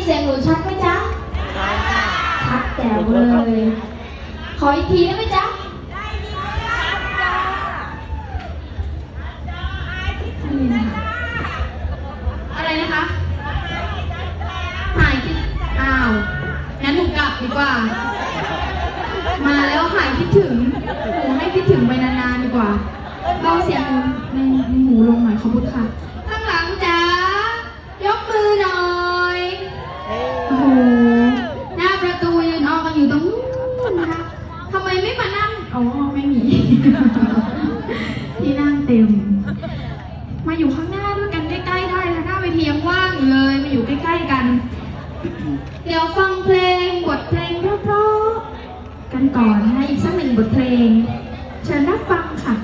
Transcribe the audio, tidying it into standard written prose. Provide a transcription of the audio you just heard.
เสียงหนูชัดไหมจ๊ะชัดแจ๋วเลย ขออีกทีได้ไหมจ๊ะอะไรนะคะหายคิดอ้าวงั้นหนูกลับดีกว่า มาแล้วหายคิดถึงหนูให้คิดถึงไปนานๆดีกว่าเบาเสียงในหูลงหน่อยขอบคุณค่ะข้างหลังจ๊ะยกมือหน่อยโอ้โหหน้าประตูยืนออกกันอยู่ตรงนู้นนะคะทำไมไม่มานั่งอ๋อไม่มี ที่นั่งเต็มมาอยู่ข้างหน้าด้วยกันใกล้ๆได้นะหน้าเวทียังว่างอยู่เลยมาอยู่ใกล้ๆกัน เดี๋ยวฟังเพลงบทเพลงเพราะๆกันก่อนนะอีกสักหนึ่งบทเพลงเชิญรับฟังค่ะ